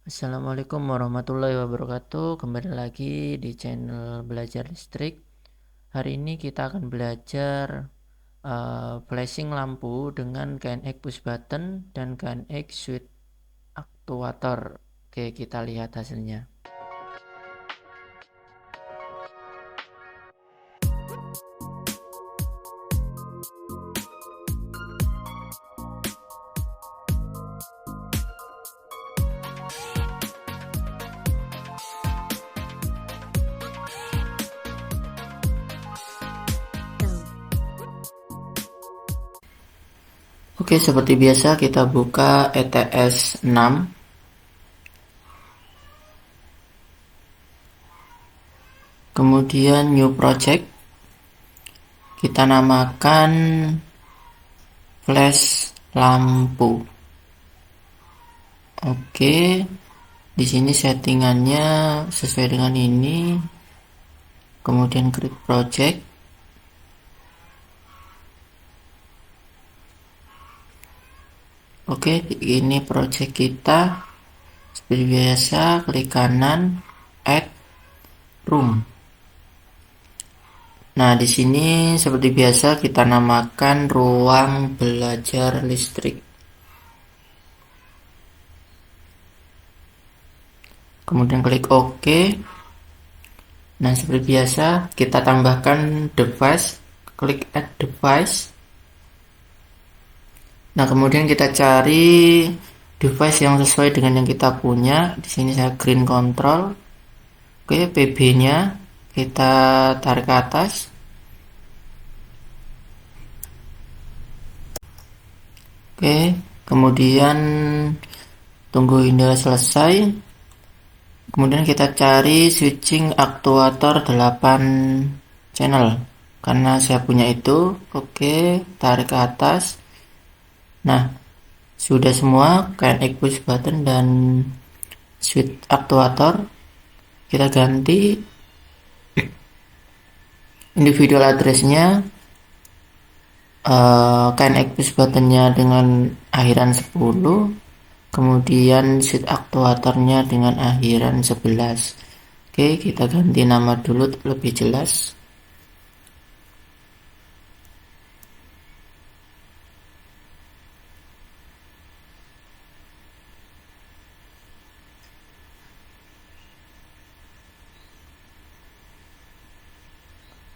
Assalamualaikum warahmatullahi wabarakatuh. Kembali lagi di channel Belajar Listrik. Hari ini kita akan belajar flashing lampu dengan KNX push button dan KNX switch aktuator. Oke, kita lihat hasilnya. Oke, seperti biasa kita buka ETS 6. Kemudian new project. Kita namakan flash lampu. Oke, di sini settingannya sesuai dengan ini. Kemudian create project. Oke, ini project kita. Seperti biasa, klik kanan, add room. Nah, di sini seperti biasa kita namakan ruang belajar listrik. Kemudian klik OK. Nah, seperti biasa kita tambahkan device, klik add device. Nah, kemudian kita cari device yang sesuai dengan yang kita punya. Di sini saya green control. Oke, PB-nya kita tarik ke atas. Oke, kemudian tunggu ini selesai. Kemudian kita cari switching aktuator 8 channel. Karena saya punya itu. Oke, tarik ke atas. Nah, sudah semua KNX push button dan switch aktuator. Kita ganti individual addressnya, KNX push buttonnya dengan akhiran 10, kemudian switch aktuatornya dengan akhiran 11. Oke, kita ganti nama dulu lebih jelas.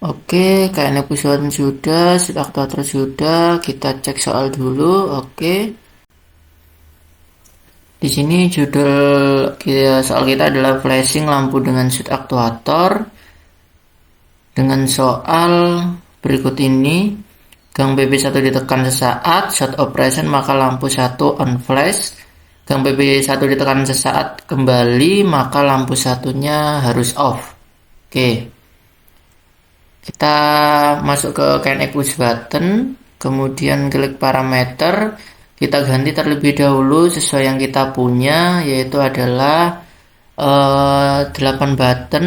Oke, kayaknya push button sudah, switch aktuator sudah. Kita cek soal dulu. Oke. Di sini judul soal kita adalah flashing lampu dengan switch aktuator. Dengan soal berikut ini, gang BB1 ditekan sesaat, short operation maka lampu 1 on flash. Gang BB1 ditekan sesaat kembali maka lampu satunya harus off. Oke. Kita masuk ke KNX push button, kemudian klik parameter, kita ganti terlebih dahulu sesuai yang kita punya, yaitu adalah 8 button.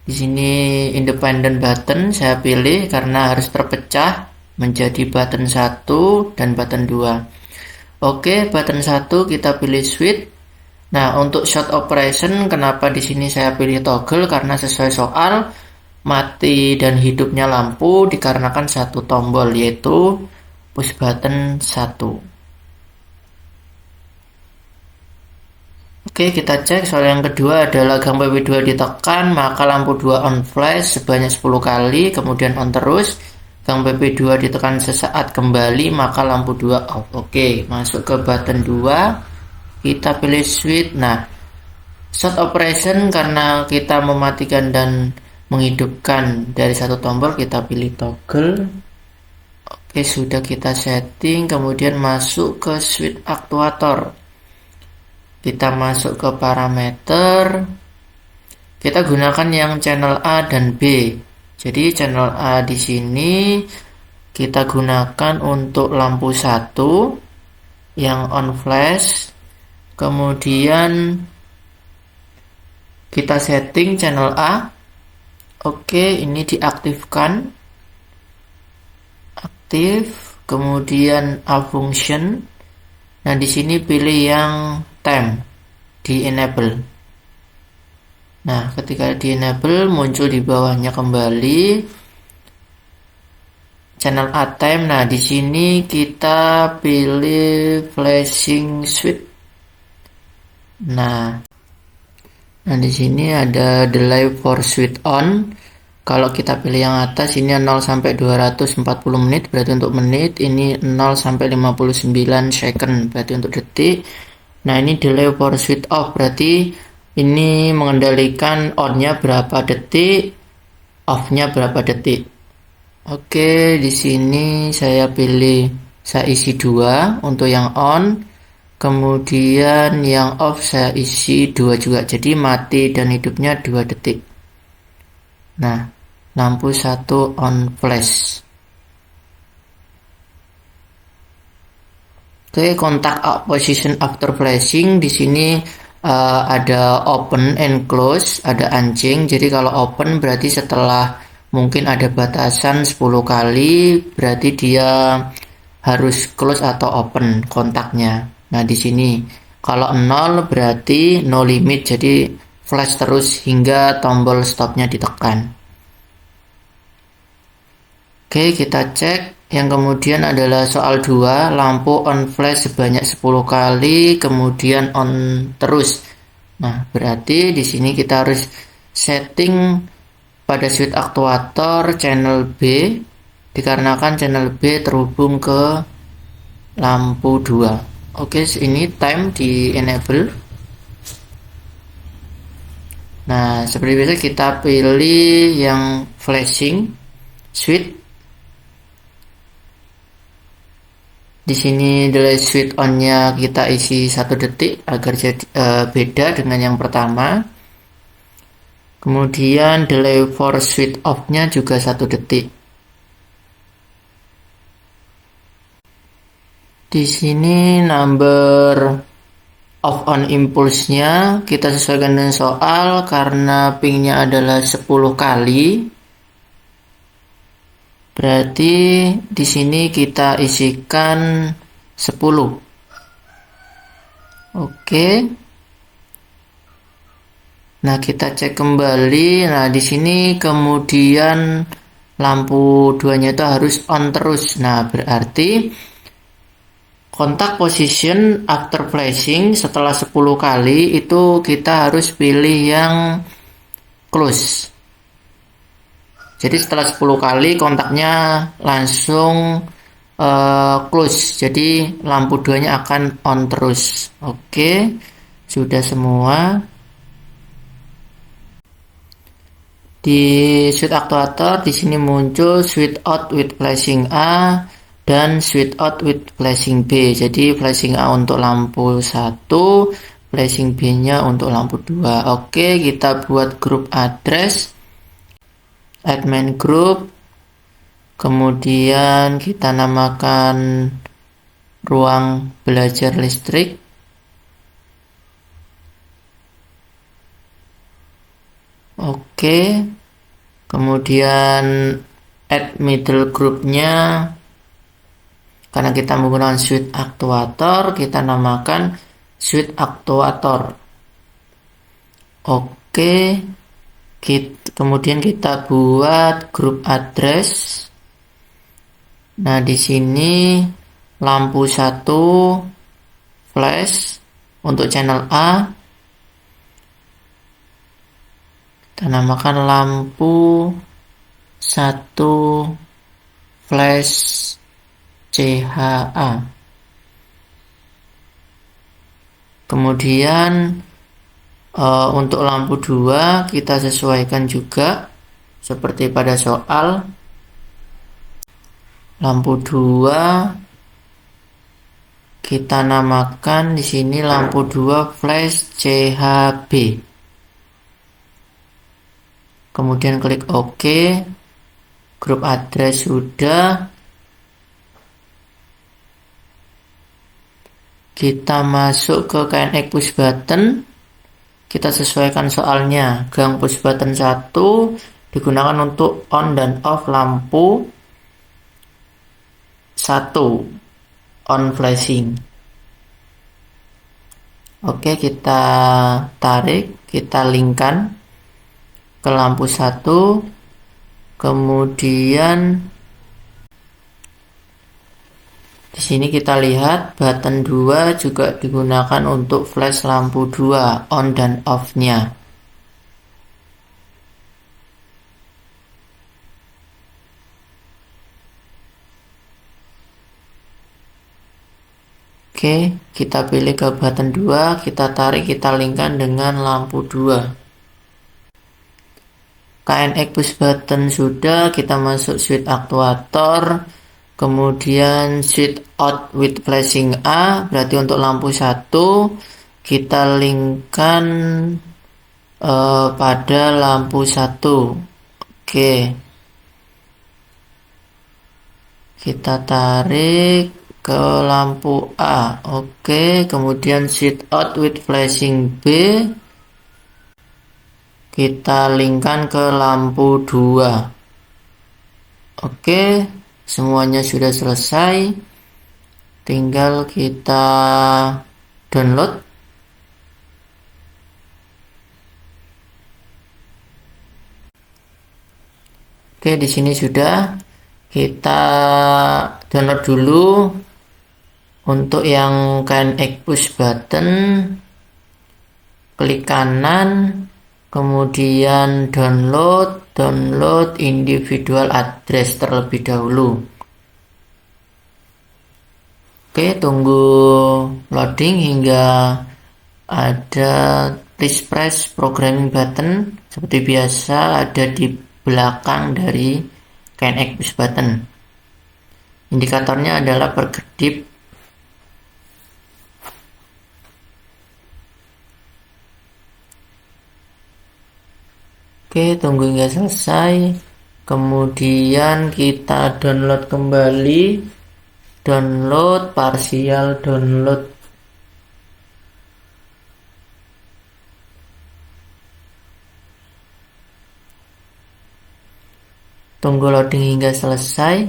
Di sini independent button saya pilih karena harus terpecah menjadi button 1 dan button 2. Oke, button 1 kita pilih switch. Nah, untuk short operation kenapa di sini saya pilih toggle karena sesuai soal mati dan hidupnya lampu dikarenakan satu tombol, yaitu push button 1. Oke, kita cek soal yang kedua adalah gang BB2 ditekan maka lampu 2 on flash sebanyak 10 kali, kemudian on terus. Gang BB2 ditekan sesaat kembali maka lampu 2 off. Oke, masuk ke button 2, kita pilih switch. Nah, short operation karena kita mematikan dan menghidupkan dari satu tombol, kita pilih toggle. Oke, sudah kita setting. Kemudian masuk ke switch aktuator, kita masuk ke parameter, kita gunakan yang channel A dan B. Jadi channel A di sini kita gunakan untuk lampu 1 yang on flash. Kemudian kita setting channel A. Oke, ini diaktifkan, aktif, kemudian A function. Nah, di sini pilih yang time, di enable. Nah, ketika di enable muncul di bawahnya kembali channel A-time. Nah, di sini kita pilih flashing switch. Nah, di sini ada delay for switch on. Kalau kita pilih yang atas, ini 0 sampai 240 menit berarti untuk menit, ini 0 sampai 59 second berarti untuk detik. Nah, ini delay for switch off berarti ini mengendalikan on-nya berapa detik, off-nya berapa detik. Oke, di sini saya isi 2 untuk yang on, kemudian yang off saya isi 2 juga, jadi mati dan hidupnya 2 detik. Nah, lampu 1 on flash. Oke, kontak position after flashing di sini ada open and close, ada anjing. Jadi kalau open berarti setelah mungkin ada batasan 10 kali, berarti dia harus close atau open kontaknya. Nah, di sini kalau 0 berarti no limit, jadi flash terus hingga tombol stopnya ditekan. Oke, kita cek. Yang kemudian adalah soal 2, lampu on flash sebanyak 10 kali, kemudian on terus. Nah, berarti di sini kita harus setting pada switch aktuator channel B, dikarenakan channel B terhubung ke lampu 2. Oke, ini time di enable. Nah, seperti biasa kita pilih yang flashing switch. Di sini delay switch on-nya kita isi 1 detik agar jadi beda dengan yang pertama. Kemudian delay for switch off-nya juga 1 detik. Di sini number off on impulse-nya kita sesuaikan dengan soal karena ping-nya adalah 10 kali. Berarti di sini kita isikan 10. Oke. Nah, kita cek kembali. Nah, di sini kemudian lampu 2-nya itu harus on terus. Nah, berarti kontak position after flashing setelah 10 kali itu kita harus pilih yang close. Jadi setelah 10 kali kontaknya langsung close. Jadi lampu 2-nya akan on terus. Oke, sudah semua. Di switch aktuator di sini muncul switch out with flashing A dan switch out with flashing B. Jadi flashing A untuk lampu 1, flashing B-nya untuk lampu 2. Oke, kita buat grup address. Admin group, kemudian kita namakan ruang belajar listrik. Oke, kemudian add middle groupnya, karena kita menggunakan switch aktuator, kita namakan switch aktuator. Oke, kemudian kita buat grup address. Nah, di sini lampu 1 flash untuk channel A. Kita namakan lampu 1 flash CHA. Kemudian untuk lampu 2 kita sesuaikan juga seperti pada soal. Lampu 2 kita namakan di sini lampu 2 flash CHB. Kemudian klik OK. Grup address sudah. Kita masuk ke KNX push button. Kita sesuaikan soalnya. Gang push button 1 digunakan untuk on dan off lampu 1 on flashing. Oke, kita tarik, kita linkkan ke lampu 1, kemudian di sini kita lihat button 2 juga digunakan untuk flash lampu 2 on dan off-nya. Oke, kita pilih ke button 2, kita tarik, kita linkkan dengan lampu 2. KNX push button sudah, kita masuk switch aktuator, kemudian switch out with flashing A, berarti untuk lampu 1 kita linkkan pada lampu 1. Oke, kita tarik ke lampu A. Oke, kemudian switch out with flashing B kita linkkan ke lampu 2. Oke, semuanya sudah selesai, tinggal kita download. Oke, di sini sudah. Kita download dulu. Untuk yang KNX push button, klik kanan, kemudian download individual address terlebih dahulu. Oke, tunggu loading hingga ada please press programming button. Seperti biasa ada di belakang dari KNX push button. Indikatornya adalah berkedip. Oke, tunggu hingga selesai. Kemudian kita download kembali. Download, partial download. Tunggu loading hingga selesai.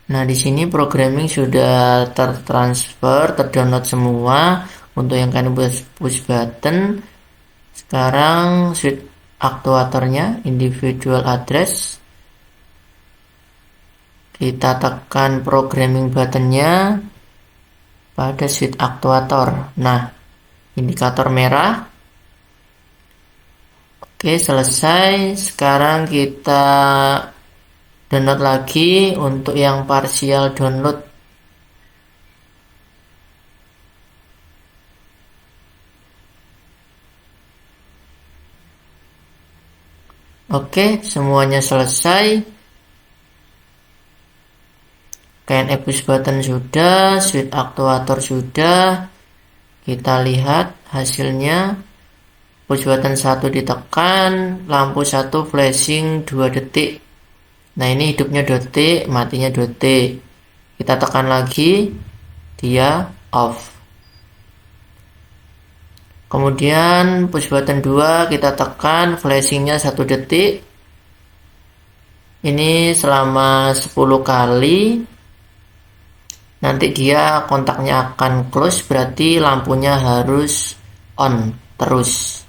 Nah, di sini programming sudah tertransfer, terdownload semua. Untuk yang KNX push button, sekarang switch aktuatornya individual address, kita tekan programming buttonnya pada switch aktuator. Nah, indikator merah. Oke, selesai. Sekarang kita download lagi untuk yang partial download. Oke, semuanya selesai. KNX push button sudah, switch aktuator sudah. Kita lihat hasilnya. Push button 1 ditekan, lampu 1 flashing 2 detik. Nah, ini hidupnya 2 detik, matinya 2 detik. Kita tekan lagi, dia off. Kemudian push button 2 kita tekan, flashingnya 1 detik. Ini selama 10 kali. Nanti dia kontaknya akan close, berarti lampunya harus on terus.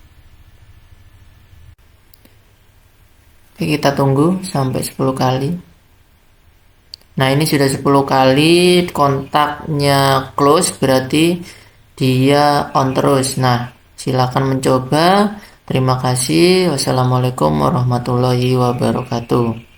Oke, kita tunggu sampai 10 kali. Nah, ini sudah 10 kali kontaknya close, berarti dia on terus. Nah, silakan mencoba. Terima kasih. Wassalamualaikum warahmatullahi wabarakatuh.